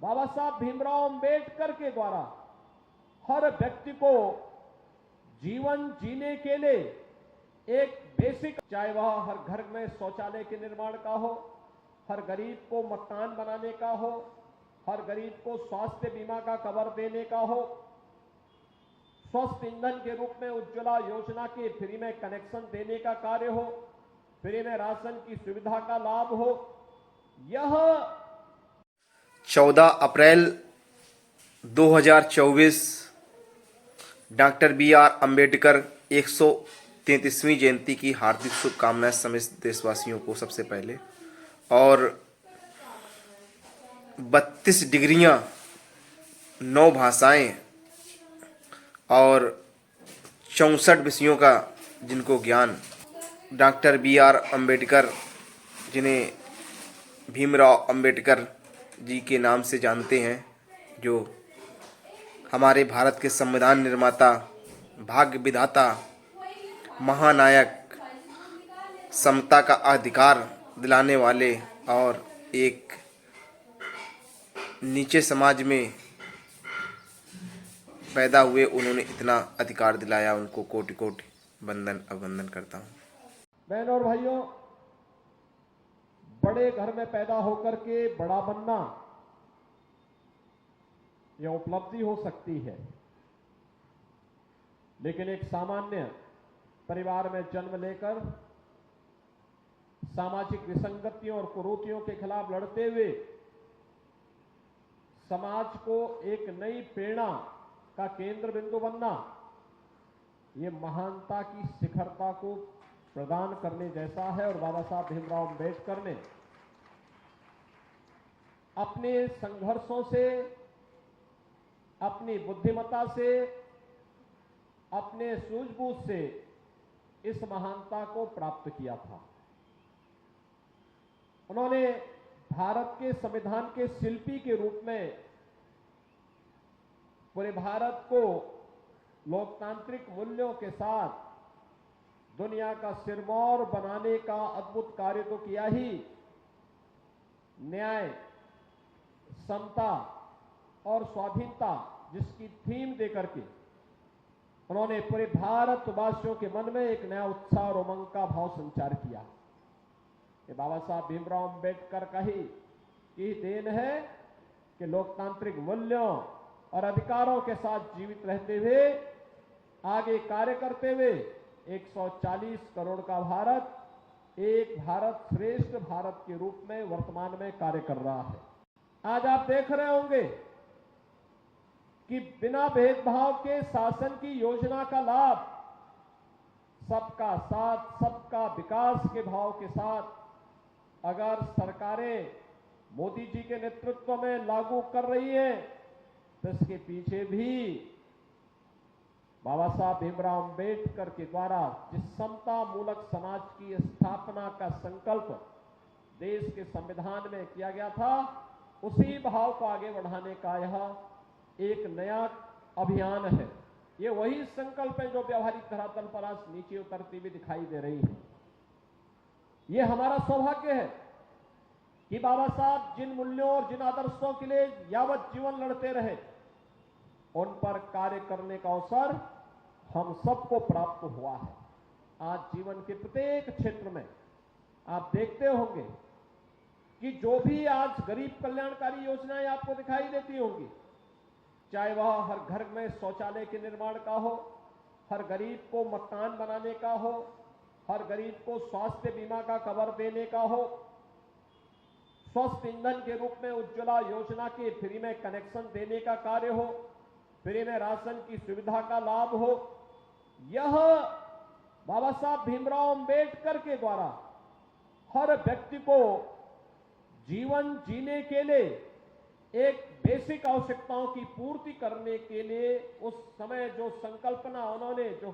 बाबा साहब भीमराव अंबेडकर के द्वारा हर व्यक्ति को जीवन जीने के लिए एक बेसिक, चाहे वह हर घर में शौचालय के निर्माण का हो, हर गरीब को मकान बनाने का हो, हर गरीब को स्वास्थ्य बीमा का कवर देने का हो, स्वस्थ ईंधन के रूप में उज्ज्वला योजना के फ्री में कनेक्शन देने का कार्य हो, फ्री में राशन की सुविधा का लाभ हो। यह 14 अप्रैल 2024 डॉक्टर बी.आर. अंबेडकर 133वीं जयंती की हार्दिक शुभकामनाएं समस्त देशवासियों को सबसे पहले। और 32 डिग्रियां, 9 भाषाएं और 64 विषयों का जिनको ज्ञान, डॉक्टर बी.आर. अंबेडकर जिन्हें भीमराव अंबेडकर जी के नाम से जानते हैं, जो हमारे भारत के संविधान निर्माता, भाग्य विधाता, महानायक, समता का अधिकार दिलाने वाले और एक नीचे समाज में पैदा हुए, उन्होंने इतना अधिकार दिलाया, उनको कोटि कोटि वंदन अभिवंदन करता हूँ। बहनों और भाइयों, बड़े घर में पैदा होकर के बड़ा बनना यह उपलब्धि हो सकती है, लेकिन एक सामान्य परिवार में जन्म लेकर सामाजिक विसंगतियों और कुरीतियों के खिलाफ लड़ते हुए समाज को एक नई प्रेरणा का केंद्र बिंदु बनना, ये महानता की शिखरता को प्रदान करने जैसा है। और बाबा साहब भीमराव अंबेडकर ने अपने संघर्षों से, अपनी बुद्धिमत्ता से, अपने सूझबूझ से इस महानता को प्राप्त किया था। उन्होंने भारत के संविधान के शिल्पी के रूप में पूरे भारत को लोकतांत्रिक मूल्यों के साथ दुनिया का सिरमौर बनाने का अद्भुत कार्य तो किया ही, न्याय, समता और स्वाधीनता जिसकी थीम देकर के उन्होंने पूरे भारतवासियों के मन में एक नया उत्साह और उमंग का भाव संचार किया। ये बाबा साहब भीमराव अंबेडकर का ही देन है कि लोकतांत्रिक मूल्यों और अधिकारों के साथ जीवित रहते हुए, आगे कार्य करते हुए 140 करोड़ का भारत, एक भारत श्रेष्ठ भारत के रूप में वर्तमान में कार्य कर रहा है। आज आप देख रहे होंगे कि बिना भेदभाव के शासन की योजना का लाभ सबका साथ, सबका विकास के भाव के साथ अगर सरकारें मोदी जी के नेतृत्व में लागू कर रही है, तो इसके पीछे भी बाबा साहब भीमराव अंबेडकर के द्वारा जिस समता मूलक समाज की स्थापना का संकल्प देश के संविधान में किया गया था, उसी भाव को आगे बढ़ाने का यह एक नया अभियान है। ये वही संकल्प है जो व्यवहारिक धरातल पर आज नीचे उतरती हुई दिखाई दे रही है। ये हमारा सौभाग्य है कि बाबा साहब जिन मूल्यों और जिन आदर्शों के लिए यावत जीवन लड़ते रहे, उन पर कार्य करने का अवसर हम सबको प्राप्त हुआ है। आज जीवन के प्रत्येक क्षेत्र में आप देखते होंगे कि जो भी आज गरीब कल्याणकारी योजनाएं आपको दिखाई देती होंगी, चाहे वह हर घर में शौचालय के निर्माण का हो, हर गरीब को मकान बनाने का हो, हर गरीब को स्वास्थ्य बीमा का कवर देने का हो, स्वस्थ ईंधन के रूप में उज्ज्वला योजना के फ्री में कनेक्शन देने का कार्य हो, फ्री में राशन की सुविधा का लाभ हो, यह बाबा साहब भीमराव अंबेडकर के द्वारा हर व्यक्ति को जीवन जीने के लिए एक बेसिक आवश्यकताओं की पूर्ति करने के लिए उस समय जो संकल्पना उन्होंने, जो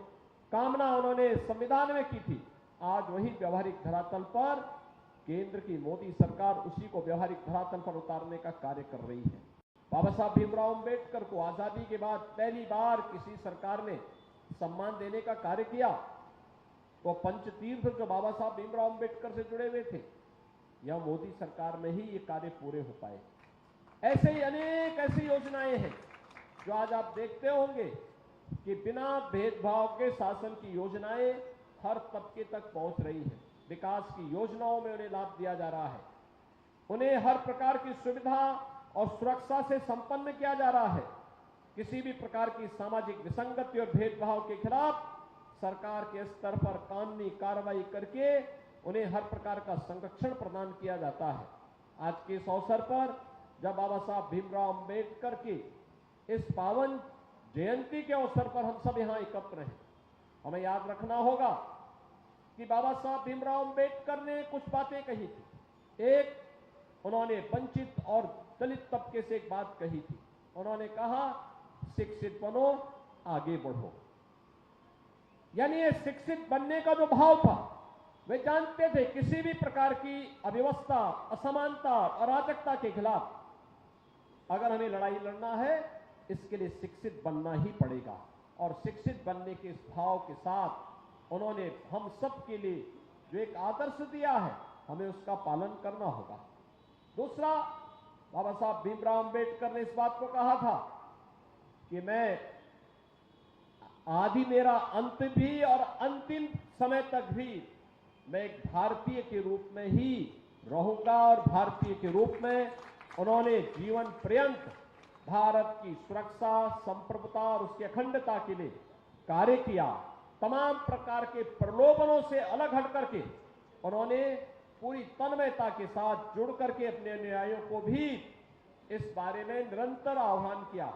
कामना उन्होंने संविधान में की थी, आज वही व्यवहारिक धरातल पर केंद्र की मोदी सरकार उसी को व्यवहारिक धरातल पर उतारने का कार्य कर रही है। बाबा साहब भीमराव अंबेडकर को आजादी के बाद पहली बार किसी सरकार ने सम्मान देने का कार्य किया, तो पंचतीर्थ जो बाबा साहब भीमराव अंबेडकर से जुड़े हुए थे, यह मोदी सरकार में ही ये कार्य पूरे हो पाए। ऐसे ही अनेक ऐसी योजनाएं हैं जो आज आप देखते होंगे कि बिना भेदभाव के शासन की योजनाएं हर तबके तक पहुंच रही है। विकास की योजनाओं में उन्हें लाभ दिया जा रहा है, उन्हें हर प्रकार की सुविधा और सुरक्षा से संपन्न किया जा रहा है। किसी भी प्रकार की सामाजिक विसंगति और भेदभाव के खिलाफ सरकार के स्तर पर कानूनी कार्रवाई करके उन्हें हर प्रकार का संरक्षण प्रदान किया जाता है। आज के इस अवसर पर जब बाबा साहब भीमराव अंबेडकर की इस पावन जयंती के अवसर पर हम सब यहां एकत्र हैं, हमें याद रखना होगा कि बाबा साहब भीमराव अंबेडकर ने कुछ बातें कही थी। एक, उन्होंने वंचित और दलित तबके से एक बात कही थी। उन्होंने कहा, शिक्षित बनो, आगे बढ़ो। यानी ये शिक्षित बनने का जो भाव था, वे जानते थे किसी भी प्रकार की अव्यवस्था, असमानता, अराजकता के खिलाफ अगर हमें लड़ाई लड़ना है, इसके लिए शिक्षित बनना ही पड़ेगा। और शिक्षित बनने के इस भाव के साथ उन्होंने हम सब के लिए जो एक आदर्श दिया है, हमें उसका पालन करना होगा। दूसरा, बाबा साहब भीमराव अंबेडकर ने इस बात को कहा था कि मैं आदि मेरा अंत भी और अंतिम समय तक भी मैं एक भारतीय के रूप में ही रहूंगा। और भारतीय के रूप में उन्होंने जीवन पर्यंत भारत की सुरक्षा, संप्रभुता और उसकी अखंडता के लिए कार्य किया। तमाम प्रकार के प्रलोभनों से अलग हट करके उन्होंने पूरी तन्मयता के साथ जुड़ करके अपने अनुयायियों को भी इस बारे में निरंतर आह्वान किया।